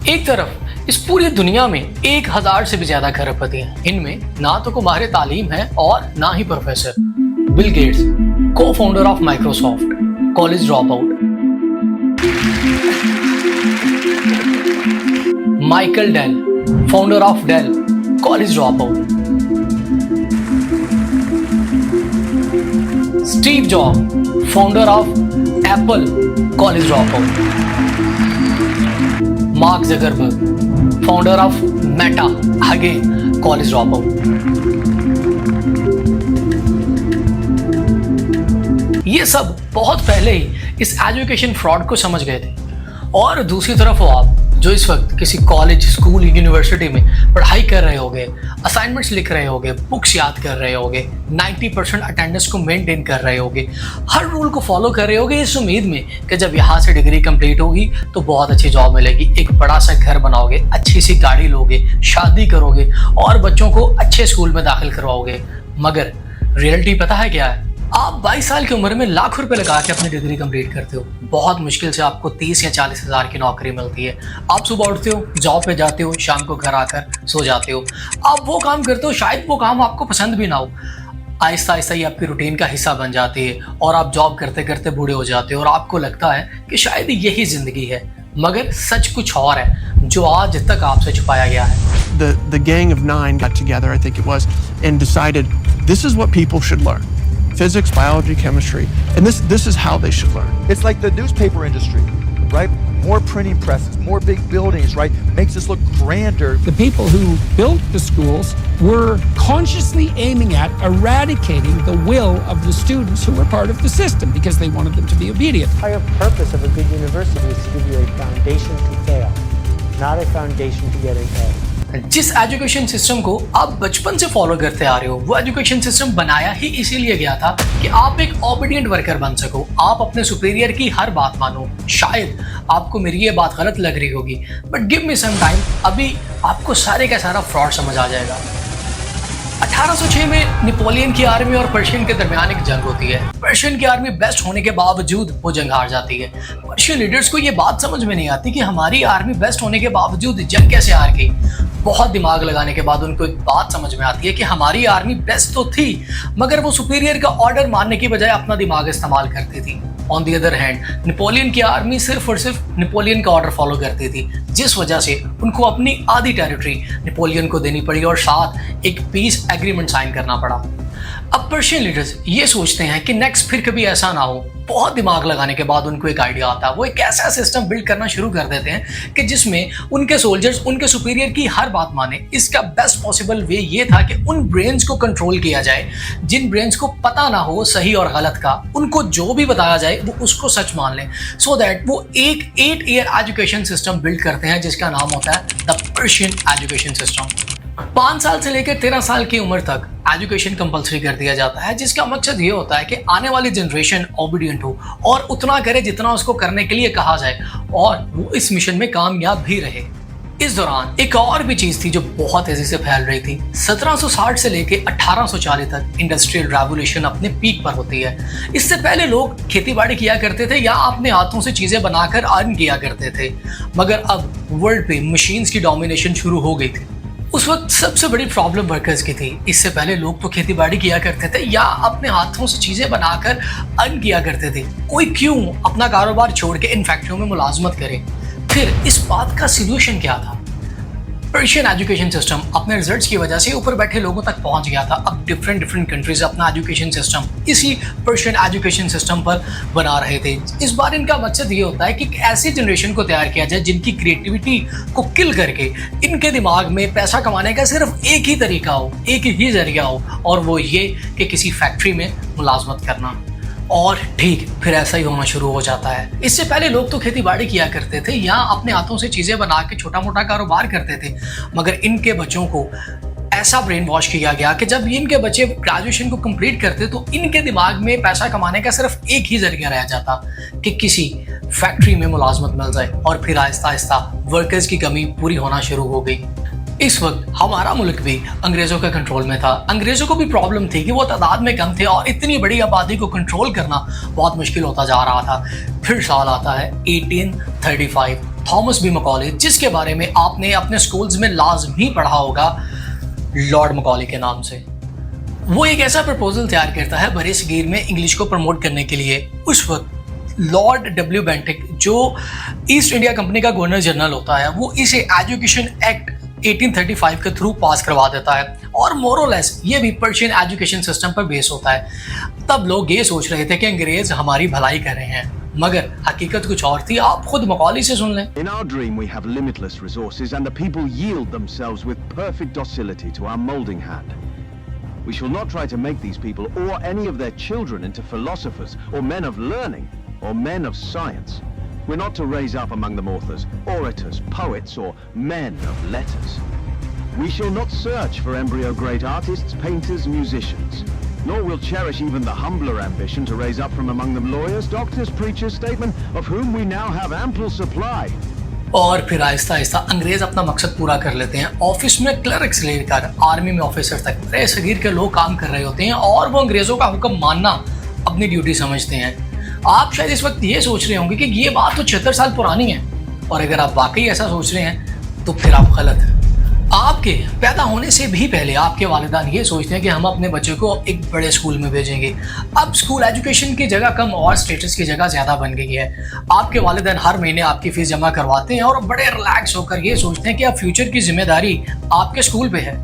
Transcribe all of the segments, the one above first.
एक तरफ इस पूरी दुनिया में 1000 से भी ज्यादा खरबपति हैं। इनमें ना तो कुमार तालीम है और ना ही professor. Bill Gates, cofounder of Microsoft, college drop out. Michael Dell, founder of Dell, college drop out. Steve Job, founder of Apple, college drop out. Mark Zuckerberg, founder of Meta, again college drop out. ये सब बहुत पहले ही इस education fraud को समझ गए थे। और दूसरी तरफ हो आप जो इस वक्त किसी कॉलेज, स्कूल, यूनिवर्सिटी में पढ़ाई कर रहे होगे, असाइनमेंट्स लिख रहे होगे, बुक्स याद कर रहे होगे, 90% अटेंडेंस को मेंटेन कर रहे होगे, हर रूल को फॉलो कर रहे होगे इस उम्मीद में कि जब यहाँ से डिग्री कंप्लीट होगी तो बहुत अच्छी जॉब मिलेगी, एक बड़ा सा घर बनाओगे, अच्छी सी गाड़ी लोगे, शादी करोगे और बच्चों को अच्छे स्कूल में दाखिल करवाओगे। मगर रियलिटी पता है क्या है? आप 22 साल की उम्र में लाख रुपए लगा के अपनी डिग्री कंप्लीट करते हो। बहुत मुश्किल से आपको 30 या 40 हज़ार की नौकरी मिलती है। आप सुबह उठते हो, जॉब पे जाते हो, शाम को घर आकर सो जाते हो। आप वो काम करते हो, शायद वो काम आपको पसंद भी ना हो। आहिस्ता आहिस्ता ही आपकी रूटीन का हिस्सा बन जाती है और आप जॉब करते करते बूढ़े हो जाते हो और आपको लगता है कि शायद यही जिंदगी है। मगर सच कुछ और है जो आज तक आपसे छुपाया गया है। The gang of 9 got together, I think it was, and decided this is what people should learn. Physics, biology, chemistry, and this is how they should learn. It's like the newspaper industry, right? More printing presses, more big buildings, right? Makes us look grander. The people who built the schools were consciously aiming at eradicating the will of the students who were part of the system because they wanted them to be obedient. The entire purpose of a good university is to give you a foundation to fail, not a foundation to get an A. जिस education system को आप बचपन से follow करते आ रहे हो, वो education system बनाया ही इसीलिए गया था कि आप एक ओबीडिएंट वर्कर बन सको, आप अपने सुपीरियर की हर बात मानो। शायद आपको मेरी ये बात गलत लग रही होगी, but give me some time, अभी आपको सारे का सारा फ्रॉड समझ आ जाएगा। 1806 में नेपोलियन की आर्मी और पर्शियन के दरमियान एक जंग होती है। पर्शियन की आर्मी बेस्ट होने के बावजूद वो जंग हार जाती है। पर्शियन लीडर्स को ये बात समझ में नहीं आती कि हमारी आर्मी बेस्ट होने के बावजूद जंग कैसे हार गई। बहुत दिमाग लगाने के बाद उनको एक बात समझ में आती है कि हमारी आर्मी बेस्ट तो थी, मगर वो सुपीरियर का ऑर्डर मानने की बजाय अपना दिमाग इस्तेमाल करती थी। On the other hand, Napoleon की आर्मी सिर्फ और सिर्फ नेपोलियन का ऑर्डर फॉलो करती थी, जिस वजह से उनको अपनी आधी टेरिटरी नेपोलियन को देनी पड़ी और साथ एक पीस एग्रीमेंट साइन करना पड़ा। अब पर्शियन लीडर्स ये सोचते हैं कि नेक्स्ट फिर कभी ऐसा ना हो। बहुत दिमाग लगाने के बाद उनको एक आइडिया आता है। वो एक ऐसा सिस्टम बिल्ड करना शुरू कर देते हैं कि जिसमें उनके सोल्जर्स उनके सुपीरियर की हर बात माने। इसका बेस्ट पॉसिबल वे ये था कि उन ब्रेन्स को कंट्रोल किया जाए जिन ब्रेन्स को पता ना हो सही और गलत का। उनको जो भी बताया जाए वो उसको सच मान लें, सो दैट वो एक 8 ईयर एजुकेशन सिस्टम बिल्ड करते हैं जिसका नाम होता है द पर्शियन एजुकेशन सिस्टम। 5 साल से लेकर 13 साल की उम्र तक एजुकेशन कंपलसरी कर दिया जाता है, जिसका मकसद ये होता है कि आने वाली जनरेशन ओबीडिएंट हो और उतना करे जितना उसको करने के लिए कहा जाए और वो इस मिशन में कामयाब भी रहे। इस दौरान एक और भी चीज थी जो बहुत तेजी से फैल रही थी। 1760 से लेकर 1840 तक इंडस्ट्रियल रेवोल्यूशन अपने पीक पर होती है। इससे पहले लोग खेतीबाड़ी किया करते थे या अपने हाथों से चीजें बनाकर अर्न किया करते थे, मगर अब वर्ल्ड पे मशीन्स की डोमिनेशन शुरू हो गई थी। उस वक्त सबसे बड़ी प्रॉब्लम वर्कर्स की थी। इससे पहले लोग तो खेतीबाड़ी किया करते थे या अपने हाथों से चीजें बनाकर अर्न किया करते थे। कोई क्यों अपना कारोबार छोड़ के इन फैक्ट्रियों में मुलाजमत करे? फिर इस बात का सॉल्यूशन क्या था? पर्शियन एजुकेशन सिस्टम अपने रिजल्ट्स की वजह से ऊपर बैठे लोगों तक पहुंच गया था। अब डिफरेंट कंट्रीज अपना एजुकेशन सिस्टम इसी पर्शियन एजुकेशन सिस्टम पर बना रहे थे। इस बार इनका मकसद ये होता है कि ऐसी जनरेशन को तैयार किया जाए जिनकी क्रिएटिविटी को किल करके इनके दिमाग में पैसा कमाने का सिर्फ एक ही तरीका हो, एक ही जरिया हो, और वो ये कि किसी फैक्ट्री में मुलाजमत करना। और ठीक फिर ऐसा ही होना शुरू हो जाता है। इससे पहले लोग तो खेती बाड़ी किया करते थे या अपने हाथों से चीजें बना के छोटा मोटा कारोबार करते थे, मगर इनके बच्चों को ऐसा ब्रेन वॉश किया गया कि जब इनके बच्चे ग्रेजुएशन को कंप्लीट करते तो इनके दिमाग में पैसा कमाने का सिर्फ एक ही जरिया रह जाता कि किसी फैक्ट्री में मुलाजमत मिल जाए। और फिर आहिस्ता आहिस्ता वर्कर्स की कमी पूरी होना शुरू हो गई। इस वक्त हमारा मुल्क भी अंग्रेजों के कंट्रोल में था। अंग्रेजों को भी प्रॉब्लम थी कि वो तादाद में कम थे और इतनी बड़ी आबादी को कंट्रोल करना बहुत मुश्किल होता जा रहा था। फिर साल आता है 1835 थॉमस बी मकॉले, जिसके बारे में आपने अपने स्कूल्स में लाजमी पढ़ा होगा लॉर्ड मकॉले के नाम से। वो एक ऐसा प्रपोजल तैयार करता है बड़े सगीर में इंग्लिश को प्रमोट करने के लिए। उस वक्त लॉर्ड डब्ल्यू बेंटिक, जो ईस्ट इंडिया कंपनी का गवर्नर जनरल होता है, वो इसे एजुकेशन एक्ट 1835 के थ्रू पास करवा देता है और मोरलेस ये भी पर्शियन एजुकेशन सिस्टम पर बेस होता है। तब लोग ये सोच रहे थे कि अंग्रेज हमारी भलाई कर रहे हैं, मगर हकीकत कुछ और थी। आप खुद मकॉली से सुन लें। In our dream we have limitless resources and the people yield themselves with perfect docility to our molding hand. We shall not try to make these people or any of their children into philosophers or men of learning or men of science. We're not to raise up among them authors, orators, poets or men of letters. We shall not search for embryo great artists, painters, musicians. Nor will cherish even the humbler ambition to raise up from among them lawyers, doctors, preachers, statesmen, of whom we now have ample supply. और फिर आहिस्ता आहिस्ता अंग्रेज अपना मकसद पूरा कर लेते हैं। Office में क्लर्क से लेकर आर्मी में ऑफिसर तक बड़े सगीर के लोग काम कर रहे होते हैं और वो अंग्रेजों का हुक्म मानना अपनी ड्यूटी समझते हैं। आप शायद इस वक्त ये सोच रहे होंगे कि ये बात तो 76 साल पुरानी है, और अगर आप वाकई ऐसा सोच रहे हैं तो फिर आप गलत हैं। आपके पैदा होने से भी पहले आपके वालिदान ये सोचते हैं कि हम अपने बच्चे को एक बड़े स्कूल में भेजेंगे। अब स्कूल एजुकेशन की जगह कम और स्टेटस की जगह ज़्यादा बन गई है। आपके वालिदान हर महीने आपकी फीस जमा करवाते हैं और बड़े रिलैक्स होकर ये सोचते हैं कि अब फ्यूचर की जिम्मेदारी आपके स्कूल पे है।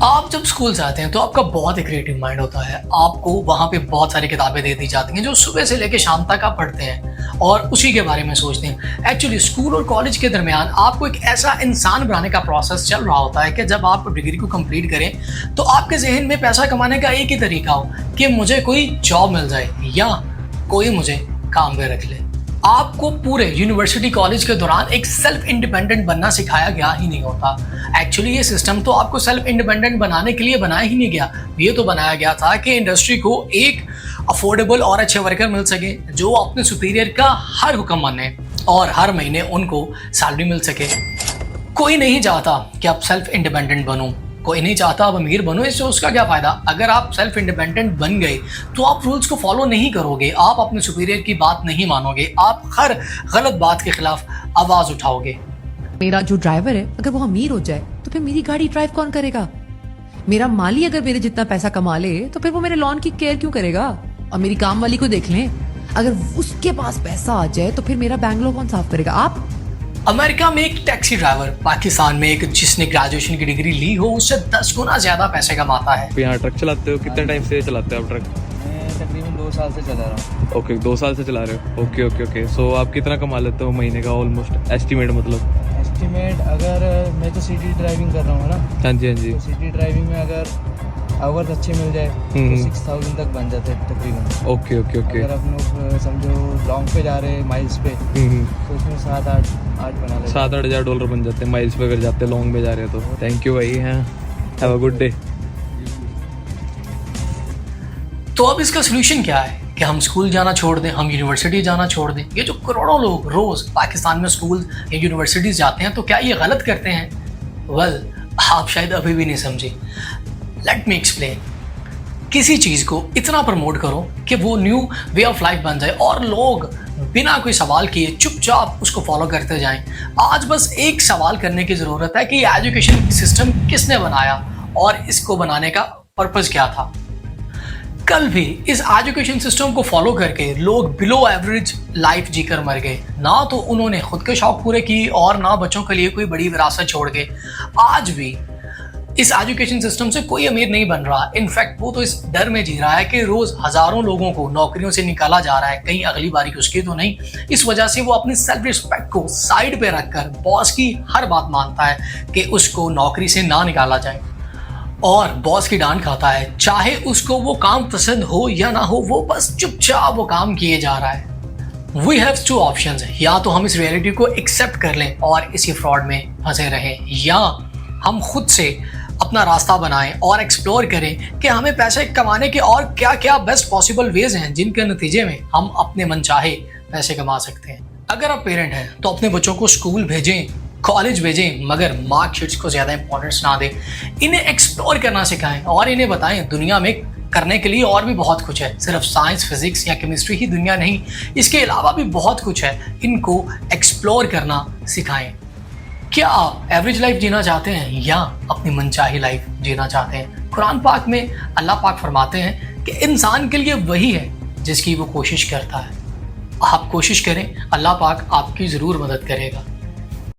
आप जब स्कूल से आते हैं तो आपका बहुत ही क्रिएटिव माइंड होता है। आपको वहाँ पे बहुत सारी किताबें दे दी जाती हैं जो सुबह से लेकर शाम तक आप पढ़ते हैं और उसी के बारे में सोचते हैं। एक्चुअली स्कूल और कॉलेज के दरमियान आपको एक ऐसा इंसान बनाने का प्रोसेस चल रहा होता है कि जब आप डिग्री को कंप्लीट करें तो आपके जहन में पैसा कमाने का एक ही तरीका हो कि मुझे कोई जॉब मिल जाए या कोई मुझे काम पे रख ले। आपको पूरे यूनिवर्सिटी कॉलेज के दौरान एक सेल्फ इंडिपेंडेंट बनना सिखाया गया ही नहीं होता। एक्चुअली ये सिस्टम तो आपको सेल्फ इंडिपेंडेंट बनाने के लिए बनाया ही नहीं गया। ये तो बनाया गया था कि इंडस्ट्री को एक अफोर्डेबल और अच्छे वर्कर मिल सके जो अपने सुपीरियर का हर हुक्म माने और हर महीने उनको सैलरी मिल सके। कोई नहीं चाहता कि आप सेल्फ इंडिपेंडेंट बनो, कोई नहीं चाहता आप अमीर बनो। इससे उसका क्या फ़ायदा? अगर आप सेल्फ इंडिपेंडेंट बन गए तो आप रूल्स को फॉलो नहीं करोगे, आप अपने सुपीरियर की बात नहीं मानोगे, आप हर गलत बात के खिलाफ आवाज़ उठाओगे। मेरा जो ड्राइवर है अगर वो अमीर हो जाए तो फिर मेरी गाड़ी ड्राइव कौन करेगा? मेरा माली अगर मेरे जितना पैसा कमा ले तो फिर वो मेरे लॉन की केयर क्यों करेगा? और मेरी काम वाली को देख लें, अगर उसके पास पैसा आ जाए तो फिर मेरा बैंगलोर कौन साफ करेगा? आप? अमेरिका में एक टैक्सी ड्राइवर पाकिस्तान में एक जिसने ग्रेजुएशन की डिग्री ली हो उससे 10 गुना ज्यादा पैसे कमाता है। तो यहाँ ट्रक चलाते हो? कितने टाइम से चलाते हो आप ट्रक? मैं तकरीबन 2 साल से चला रहा हूँ। ओके, 2 साल से चला रहे हो। Okay okay okay. सो आप कितना कमा लेते हो महीने का ऑलमोस्ट एस्टिमेट? मतलब एस्टिमेट अगर मैं तो सिटी ड्राइविंग कर रहा हूँ ना। हाँ जी हाँ जी। तो सिटी ड्राइविंग में अगर आवर्स अच्छे मिल जाए तो 6000 तक बन जाते हैं तकरीबन। Okay okay okay. अगर आप लोग समझो लॉन्ग पे जा रहे हैं माइल्स पे तो उसमें 7-8 बना लेते हैं। 7-8 हज़ार डॉलर बन जाते हैं माइल्स पे अगर जाते हैं, लॉन्ग में जा रहे हैं तो। थैंक यू भाई। हैं, हैव अ गुड डे। तो अब इसका सोल्यूशन क्या है कि हम स्कूल जाना छोड़ दें, हम यूनिवर्सिटी जाना छोड़ दें? ये जो करोड़ों लोग रोज पाकिस्तान में स्कूल या यूनिवर्सिटीज जाते हैं तो क्या ये गलत करते हैं? वेल, आप शायद अभी भी नहीं समझे। Let me explain. किसी चीज़ को इतना प्रमोट करो कि वो न्यू वे ऑफ लाइफ बन जाए और लोग बिना कोई सवाल किए चुपचाप उसको फॉलो करते जाएं। आज बस एक सवाल करने की ज़रूरत है कि एजुकेशन सिस्टम किसने बनाया और इसको बनाने का पर्पज़ क्या था। कल भी इस एजुकेशन सिस्टम को फॉलो करके लोग बिलो एवरेज लाइफ जीकर मर गए। ना तो उन्होंने खुद के शौक पूरे किए और ना बच्चों के लिए कोई बड़ी विरासत छोड़ गए। आज भी इस एजुकेशन सिस्टम से कोई अमीर नहीं बन रहा। इनफैक्ट वो तो इस डर में जी रहा है कि रोज हजारों लोगों को नौकरियों से निकाला जा रहा है, कहीं अगली बारी उसकी तो नहीं। इस वजह से वो अपनी सेल्फ रिस्पेक्ट को साइड पे रखकर बॉस की हर बात मानता है कि उसको नौकरी से ना निकाला जाए और बॉस की डांट खाता है। चाहे उसको वो काम पसंद हो या ना हो, वो बस चुपचाप वो काम किए जा रहा है। वी हैव 2 ऑप्शंस, या तो हम इस रियलिटी को एक्सेप्ट कर लें और इसी फ्रॉड में फंसे रहें, या हम खुद से अपना रास्ता बनाएं और एक्सप्लोर करें कि हमें पैसे कमाने के और क्या क्या बेस्ट पॉसिबल वेज हैं जिनके नतीजे में हम अपने मनचाहे पैसे कमा सकते हैं। अगर आप पेरेंट हैं तो अपने बच्चों को स्कूल भेजें, कॉलेज भेजें, मगर मार्कशीट्स को ज़्यादा इंपॉर्टेंस ना दें। इन्हें एक्सप्लोर करना सिखाएं और इन्हें बताएं दुनिया में करने के लिए और भी बहुत कुछ है। सिर्फ साइंस, फिजिक्स या केमिस्ट्री ही दुनिया नहीं, इसके अलावा भी बहुत कुछ है। इनको एक्सप्लोर करना सिखाएं। क्या आप एवरेज लाइफ जीना चाहते हैं या अपनी मनचाही लाइफ जीना चाहते हैं? कुरान पाक में अल्लाह पाक फरमाते हैं कि इंसान के लिए वही है जिसकी वो कोशिश करता है। आप कोशिश करें, अल्लाह पाक आपकी ज़रूर मदद करेगा।